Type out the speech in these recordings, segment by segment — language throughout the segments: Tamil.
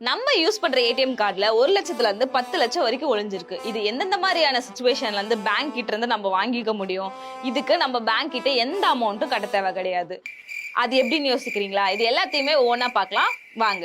நம்ம யூஸ் பண்ற ஏடிஎம் கார்டுல 1 லட்சத்துல இருந்து 10 லட்சம் வரைக்கும் ஒளிஞ்சிருக்கு. இது எந்தெந்த மாதிரியான சிச்சுவேஷன்ல இருந்து பேங்க் கிட்ட இருந்து நம்ம வாங்கிக்க முடியும்? இதுக்கு நம்ம பேங்க் கிட்ட எந்த அமௌண்ட்டும் கட்ட தேவை கிடையாது. அது எப்படின்னு யோசிக்கிறீங்களா? இது எல்லாத்தையுமே ஒவ்வொன்னா பார்க்கலாம் வாங்க.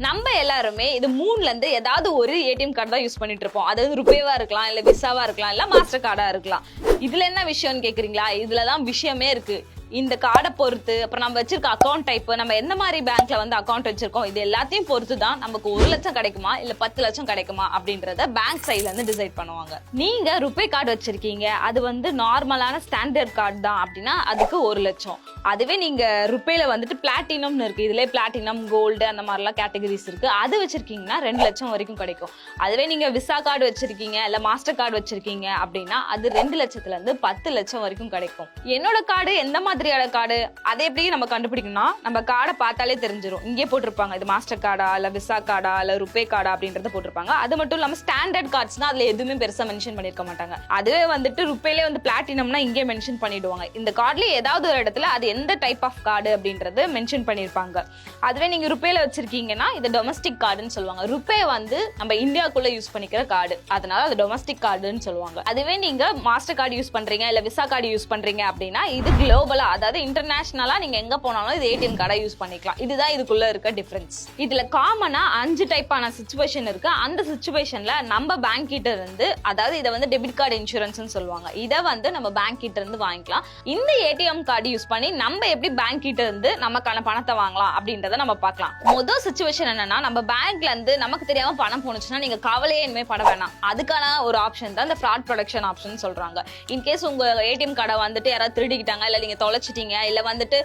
நம்ம எல்லாருமே இது 3ல இருந்து ஏதாவது ஒரு ஏடிஎம் கார்டு தான் யூஸ் பண்ணிட்டு இருப்போம். அதாவது ருபேவா இருக்கலாம், இல்ல விசாவா இருக்கலாம், இல்ல மாஸ்டர் கார்டா இருக்கலாம். இதுல என்ன விஷயம்னு கேக்குறீங்களா? இதுலதான் விஷயமே இருக்கு. இந்த கார்டை பொறுத்து, அப்புறம் நம்ம வச்சிருக்க அக்கௌண்ட் டைப், நம்ம எந்த மாதிரி பேங்க்ல வந்து அக்கௌண்ட் வச்சிருக்கோம், இது எல்லாத்தையும் பொறுத்து தான் நமக்கு 1 லட்சம் கிடைக்குமா இல்ல 10 லட்சம் கிடைக்குமா அப்படின்றத பேங்க் சைட்ல இருந்து டிசைட் பண்ணுவாங்க. நீங்க ருபே கார்டு வச்சிருக்கீங்க, அது வந்து நார்மலான ஸ்டாண்டர்ட் கார்டு தான் அப்படின்னா அதுக்கு 1 லட்சம். அதுவே நீங்க ருபேல வந்துட்டு பிளாட்டினம்னு இருக்கு, இதுல பிளாட்டினம், கோல்டு அந்த மாதிரிலாம் கேட்டகரிஸ் இருக்கு, அது வச்சிருக்கீங்கன்னா 2 லட்சம் வரைக்கும் கிடைக்கும். அதுவே நீங்க விசா கார்டு வச்சிருக்கீங்க இல்ல மாஸ்டர் கார்டு வச்சிருக்கீங்க அப்படின்னா அது 2 லட்சத்துல இருந்து 10 லட்சம் வரைக்கும் கிடைக்கும். என்னோட கார்டு எந்த மாதிரியான கார்டு, அதை எப்படி நம்ம கண்டுபிடிக்கணும்னா நம்ம கார்டை பார்த்தாலே தெரிஞ்சிடும். இங்கே போட்டிருப்பாங்க இது மாஸ்டர் கார்டா இல்ல விசா கார்டா இல்ல ருபே கார்டா அப்படின்றத போட்டிருப்பாங்க. அது மட்டும் இல்லாம ஸ்டாண்டர்ட் கார்ட்ஸ்னா அதுல எதுவுமே பெருசா மென்ஷன் பண்ணிருக்க மாட்டாங்க. அதுவே வந்துட்டு ருபேலே வந்து பிளாட்டினம்னா இங்கே மென்ஷன் பண்ணிடுவாங்க. இந்த கார்டுல ஏதாவது ஒரு இடத்துல அது எந்த டைப் ஆஃப் கார்டு அப்படின்றது மென்ஷன் பண்ணிருப்பாங்க. அதுவே நீங்க ருபேல வச்சிருக்கீங்கன்னா இது டொமஸ்டிக் கார்டுன்னு சொல்லுவாங்க. ருபே வந்து நம்ம இந்தியாக்குள்ள யூஸ் பண்ணிக்கிற கார்டு, அதனால அது டொமஸ்டிக் கார்டுன்னு சொல்லுவாங்க. அதுவே நீங்க மாஸ்டர் கார்டு யூஸ் பண்றீங்க இல்ல விசா கார்டு யூஸ் பண்றீங்க அப்படின்னா இது குளோபலா, அதாவது இன்டர்நேஷனலா நீங்க எங்க போனாலும் இது ஏடிஎம் கார்டை யூஸ் பண்ணிக்கலாம். இதுதான் இதுக்குள்ள இருக்க டிஃபரன்ஸ். இதுல காமனா 5 டைப்பான சிச்சுவேஷன் இருக்கு. அந்த சிச்சுவேஷன்ல நம்ம பேங்க் கிட்ட இருந்து, அதாவது இதை வந்து டெபிட் கார்டு இன்சூரன்ஸ்னு சொல்லுவாங்க, இதை வந்து நம்ம பேங்க் கிட்ட இருந்து வாங்கிக்கலாம். இந்த ஏடிஎம் கார்டு யூஸ் பண்ணி நம்ம எப்படி பேங்க் கிட்ட இருந்து நமக்கான பணத்தை வாங்கலாம் அப்படின்றத நம்ம பார்க்கலாம். முதல் சிச்சுவேஷன் என்னன்னா, நம்ம பேங்க்ல இருந்து நமக்கு தெரியாம பணம் போனுச்சுன்னா நீங்க கவலையே இனிமே பட வேணாம். அதுக்கான ஒரு ஆப்ஷன் தான் இந்த ஃப்ராட் ப்ரொடெக்ஷன் ஆப்ஷன் சொல்றாங்க. இன்கேஸ் உங்க ஏடிஎம் கார்டை வந்துட்டு யாராவது திருடிக்கிட்டாங்க, இல்ல நீங்க தொலைச்சிட்டீங்க, இல்ல வந்துட்டு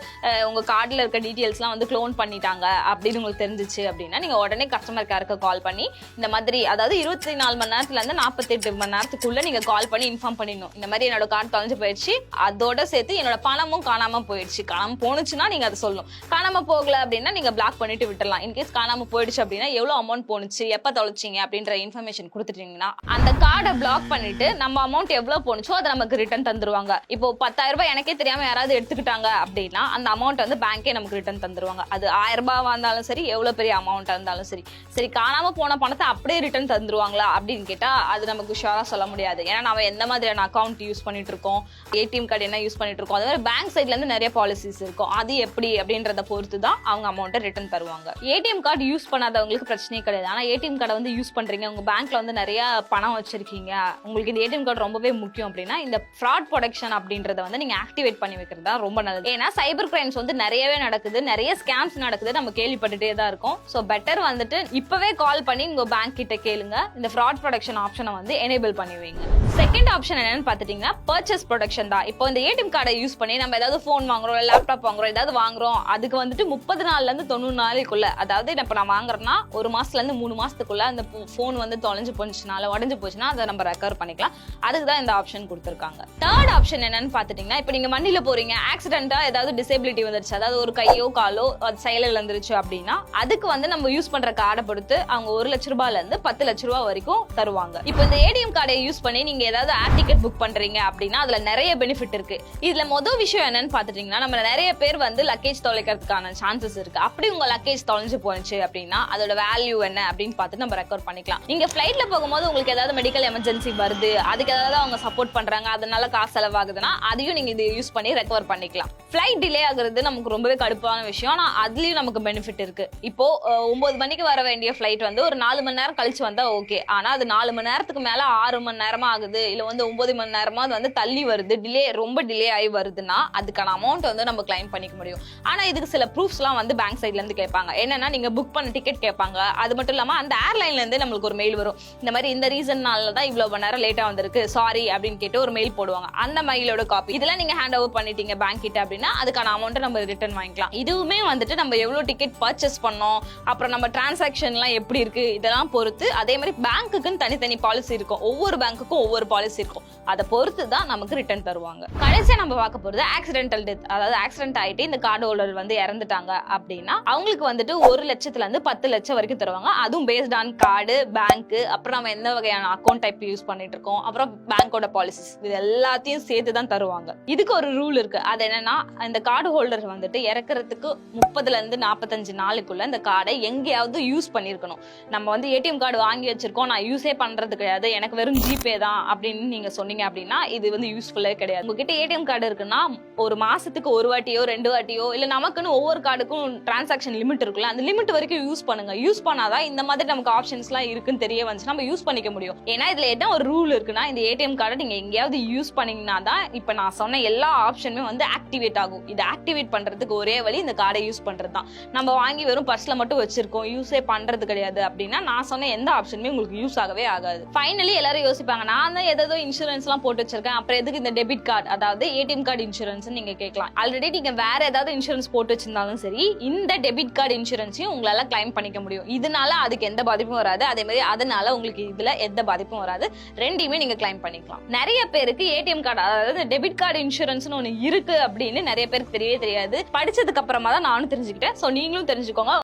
உங்க கார்டுல இருக்க டீடைல்ஸ்லாம் வந்து க்ளோன் பண்ணிட்டாங்க அப்படின்னு உங்களுக்கு தெரிஞ்சிச்சு அப்படின்னா நீங்க உடனே கஸ்டமர் கேருக்கு கால் பண்ணி இந்த மாதிரி, அதாவது 24 மணி நேரத்துல இருந்து 48 மணி நேரத்துக்குள்ள நீங்க கால் பண்ணி இன்ஃபார்ம் பண்ணிடணும். இந்த மாதிரி என்னோட கார்டு தொலைஞ்சு போயிடுச்சு, அதோட சேர்த்து என்னோட பணமும் காணாம போயிடுச்சு. காணாம போனுச்சுன்னா நீங்க அதை சொல்லணும். காணாம போகல அப்படின்னா நீங்க பிளாக் பண்ணிட்டு விட்டுலாம். இன்கேஸ் காணாம போயிடுச்சு அப்படின்னா எவ்வளவு அமௌண்ட் போனுச்சு, எப்ப தொலைச்சிங்க அப்படின்ற இன்ஃபர்மேஷன் கொடுத்துட்டீங்கன்னா அந்த கார்டை பிளாக் பண்ணிட்டு நம்ம அமௌண்ட் எவ்வளவு போனுச்சோ அதை நமக்கு ரிட்டர்ன் தந்துருவாங்க. இப்போ 10,000 ரூபாய் எனக்கே தெரியாம யாராவது எடுத்துக்கிட்டாங்க அப்படின்னா அந்த அமௌண்ட் வந்து பேங்கே நமக்கு ரிட்டர்ன் தந்துருவாங்க. அது 1000 ரூபாவா இருந்தாலும் சரி, எவ்வளவு பெரிய அமௌண்ட் இருந்தாலும் சரி. சரி, காணாம போன பணத்தை அப்படியே ரிட்டர்ன் தந்துருவாங்களா அப்படின்னு கேட்டா அது நமக்கு ஷுவரா சொல்ல முடியாது. ஏன்னா நம்ம எந்த மாதிரியான அக்கௌண்ட் யூஸ் பண்ணிட்டு இருக்கோம், ஏடிஎம் கார்டு என்ன யூஸ் பண்ணிட்டு இருக்கோம், அது மாதிரி பேங்க் சைட்ல இருந்து நிறைய பாலிசிஸ் இருக்கும். அது எப்படி அப்படின்றத பொறுத்து தான் அவங்க அமௌண்ட்டை ரிட்டர்ன் தருவாங்க. ஏடிஎம் கார்டு யூஸ் பண்ணாதவங்களுக்கு பிரச்சனையே கிடையாது. ஆனா ஏடிஎம் கார்டை வந்து யூஸ் பண்றீங்க, உங்க பேங்க்ல வந்து நிறைய பணம் வச்சிருக்கீங்க, உங்களுக்கு இந்த ஏடிஎம் கார்டு ரொம்பவே முக்கியம் அப்படின்னா இந்த ஃப்ராட் ப்ரொடெக்ஷன் அப்படின்றத வந்து நீங்க ஆக்டிவேட் பண்ணி வைக்கிறது தான் ரொம்ப நல்லது. ஏன்னா சைபர் கிரைம்ஸ் வந்து நிறையவே நடக்குது, நிறைய ஸ்கேம்ஸ் நடக்குது, நம்ம கேள்விப்பட்டுட்டே தான் இருக்கோம். சோ பெட்டர் வந்துட்டு இப்பவே கால் பண்ணி உங்க பேங்க் கிட்ட கேளுங்க, இந்த ஃப்ராட் ப்ரொடெக்ஷன் ஆப்ஷனை வந்து எனேபிள் பண்ணி வைங்க. செகண்ட் ஆப்ஷன் என்னன்னு பாத்துட்டீங்கன்னா பர்ச்சேஸ் ப்ரொடெக்ஷன் தான். இப்போ இந்த ஏடிஎம் கார்டை யூஸ் பண்ணி நம்ம ஏதாவது போன் வாங்குறோம், லேப்டாப் வாங்குறோம், ஏதாவது வாங்குறோம், அதுக்கு வந்துட்டு 30 நாள்ல இருந்து 90 நாளைக்குள்ள, அதாவது இப்ப நான் வாங்குறேன்னா 1 மாசத்துல இருந்து 3 மாசத்துக்குள்ள அந்த போன் வந்து தொலைஞ்சு போச்சுனால உடஞ்சு போச்சுன்னா அதை நம்ம ரெக்கவர் பண்ணிக்கலாம். அதுக்கு தான் இந்த ஆப்ஷன் கொடுத்திருக்காங்க. தேர்ட் ஆப்ஷன் என்னன்னு பாத்துட்டீங்கன்னா, இப்போ நீங்க வண்டியில போறீங்க, ஆக்சிடென்ட்டா ஏதாவது டிசேபிலிட்டி வந்துருச்சு, அதாவது ஒரு கையோ காலோ அது செயலில் இழந்துருச்சு அப்படின்னா அதுக்கு வந்து நம்ம யூஸ் பண்ற கார்டை பொறுத்து அவங்க 1 லட்ச ரூபாயில இருந்து 10 லட்ச ரூபாய் வரைக்கும் தருவாங்க. இப்போ இந்த ஏடிஎம் கார்டை யூஸ் பண்ணி நீங்க ஏதாவது ஏர் டிக்கெட் புக் பண்றீங்க அப்படின்னா அதுல நிறைய பெனிஃபிட் இருக்கு. இதுல முதல் விஷயம் என்னன்னு பாத்துட்டீங்கன்னா, நம்ம நிறைய பேர் வந்து லக்கேஜ் தொலைக்கிறதுக்கான சான்சஸ் இருக்கு. அப்படி உங்க லக்கேஜ் தொலைஞ்சு போச்சு அப்படின்னா அதோட வேல்யூ என்ன அப்படின்னு பார்த்து நம்ம ரெக்கவர் பண்ணிக்கலாம். நீங்க ஃபிளைட்ல போகும்போது உங்களுக்கு ஏதாவது மெடிக்கல் எமர்ஜென்சி வருது, அதுக்கு ஏதாவது அவங்க சப்போர்ட் பண்றாங்க, அதனால காசு செலவாகுதுன்னா அதையும் நீங்க இது யூஸ் பண்ணி ரெக்கவர் பண்ணிக்கலாம். ஃபிளைட் டிலே ஆகுறது நமக்கு ரொம்பவே கடுப்பான விஷயம், ஆனா அதுலயும் நமக்கு பெனிஃபிட் இருக்கு. இப்போ 9 மணிக்கு வர வேண்டிய ஃபிளைட் வந்து ஒரு 4 மணி நேரம் கழிச்சு வந்தா ஓகே. ஆனா அது 4 மணி நேரத்துக்கு மேல 6 மணி நேரமா ஆகுது, இல்ல வந்து 9 மணி நேரமா அது வந்து தள்ளி வருது, ரொம்ப டிலே ஆகி வருதுன்னா அதுக்கான அமௌண்ட் வந்து நம்ம கிளைம் பண்ணிக்க முடியும். ஆனா இதுக்கு சில ப்ரூஃப்ஸ் எல்லாம் வந்து பேங்க் சைட்ல இருந்து கேட்பாங்க. என்னன்னா நீங்க புக் பண்ண டிக்கெட் கேட்பாங்க. அது மட்டும் இல்லாம அந்த ஏர்லைன்ல இருந்து நம்மளுக்கு ஒரு மெயில் வரும், இந்த மாதிரி இந்த ரீசன்னால தான் இவ்வளவு மணி நேரம் லேட்டா வந்திருக்கு, சாரி அப்படின்னு கேட்டு ஒரு மெயில் போடுவாங்க. அந்த மெயிலோட காப்பி இதெல்லாம் நீங்க ஹேண்ட் ஓவர் பண்ணிட்டீங்க பேங்க் கிட்ட அப்படின்னா அதுக்கான அமௌண்ட்டை நம்ம ரிட்டர்ன் வாங்கிக்கலாம். இதுவுமே வந்துட்டு நம்ம எவ்வளவு டிக்கெட் பர்ச்சேஸ் பண்ணோம், அப்புறம் நம்ம டிரான்சாக்ஷன் எல்லாம் எப்படி இருக்கு இதெல்லாம் பொறுத்து. அதே மாதிரி பேங்க்குன்னு தனித்தனி பாலிசி இருக்கும், ஒவ்வொரு பேங்க்குக்கும் ஒவ்வொரு பாலிசி இருக்கும், அதை பொறுத்து தான் நமக்கு ரிட்டர்ன் தருவாங்க. கடைசியா நம்ம பார்க்க போறது ஆக்சிடென்டல் டெத். அதாவது ஆக்சிடென்ட் ஆயிட்டு இந்த கார்டு ஹோல்டர் வந்து இறந்துட்டாங்க அப்படின்னா அவங்களுக்கு வந்துட்டு 1 லட்சத்துல இருந்து 10 லட்சம் வரைக்கும் தருவாங்க. அதுவும் பேஸ்ட் ஆன் கார்டு, பேங்க், அப்புறம் நம்ம எந்த வகையான அக்கௌண்ட் டைப் யூஸ் பண்ணிட்டு இருக்கோம், அப்புறம் பேங்கோட பாலிசிஸ், இது எல்லாத்தையும் சேர்த்து தான் தருவாங்க. இதுக்கு ஒரு ரூல் இருக்கு. அது என்னன்னா இந்த கார்டு ஹோல்டர் வந்துட்டு இறக்குறதுக்கு 30ல இருந்து 45 நாளுக்குள்ள இந்த கார்டை எங்கேயாவது யூஸ் பண்ணிருக்கணும். நம்ம வந்து ஏடிஎம் கார்டு வாங்கி வச்சிருக்கோம், நான் யூஸே பண்றது கிடையாது, எனக்கு வெறும் ஜிபே தான் அப்படின்னு நீங்க சொன்னீங்க அப்படின்னா இது வந்து யூஸ்ஃபுல்லே கிடையாது. உங்ககிட்ட ஏடிஎம் கார்டு இருக்குன்னா ஒரு மாசத்துக்கு ஒரு வாட்டியோ 2 வாட்டியோ இல்ல நமக்குன்னு ஒவ்வொரு கார்டுக்கும் டிரான்சாக்ஷன் லிமிட் இருக்குல்ல, அந்த லிமிட் வரைக்கும் யூஸ் பண்ணுங்க. யூஸ் பண்ணாதான் இந்த மாதிரி நமக்கு ஆப்ஷன்ஸ்லாம் இருக்குன்னு தெரிய வந்துச்சு நம்ம யூஸ் பண்ணிக்க முடியும். ஏன்னா இதுல என்ன ஒரு ரூல் இருக்குன்னா, இந்த ஏடிஎம் கார்டை நீங்க எங்கேயாவது யூஸ் பண்ணீங்கன்னா தான் இப்ப நான் சொன்ன எல்லா ஆப்ஷனுமே வந்து ஆக்டிவேட் ஆகும். இது ஆக்டிவேட் பண்றதுக்கு ஒரே வழி இந்த கார்டை யூஸ் பண்றது தான். நம்ம வாங்கி வெறும் பர்ஸ்ல மட்டும் வச்சிருக்கோம், யூஸே பண்றது கிடையாது அப்படின்னா நான் சொன்ன எந்த ஆப்ஷனுமே உங்களுக்கு யூஸ் ஆகவே ஆகாது. ஃபைனலி எல்லாரும் யோசிப்பாங்க, நான் தான் ஏதோ இன்சூரன்ஸ் எல்லாம் போட்டு வச்சிருக்கேன், அப்புறம் எதுக்கு இந்த டெபிட் கார்டு அதாவது ஏடிஎம் கார்டு இன்சூரன்ஸ் நீங்க கேட்கலாம். ஆல்ரெடி நீங்க வேற ஏதாவது இன்சூரன்ஸ் போட்டு வச்சிருந்தாலும் சரி, இந்த டெபிட் கார்டு இன்சூரன்ஸையும் உங்களால கிளைம் பண்ணிக்க முடியும். இதனால அதுக்கு எந்த பாதிப்பும் வராது, அதே மாதிரி அதனால உங்களுக்கு இதுல எந்த பாதிப்பும் வராது. ரெண்டையுமே நீங்க கிளைம் பண்ணிக்கலாம். நிறைய பேருக்கு ஏடிஎம் கார்டு அதாவது டெபிட் கார்டு இன்சூரன்ஸ்னு ஒண்ணு இருக்கு அப்படின்னு நிறைய பேருக்கு தெரியவே தெரியாது. படிச்சதுக்கு அப்புறமா தான் நானும் தெரிஞ்சுக்கிட்டேன். சோ நீங்களும் தெரிஞ்சுக்கோங்க.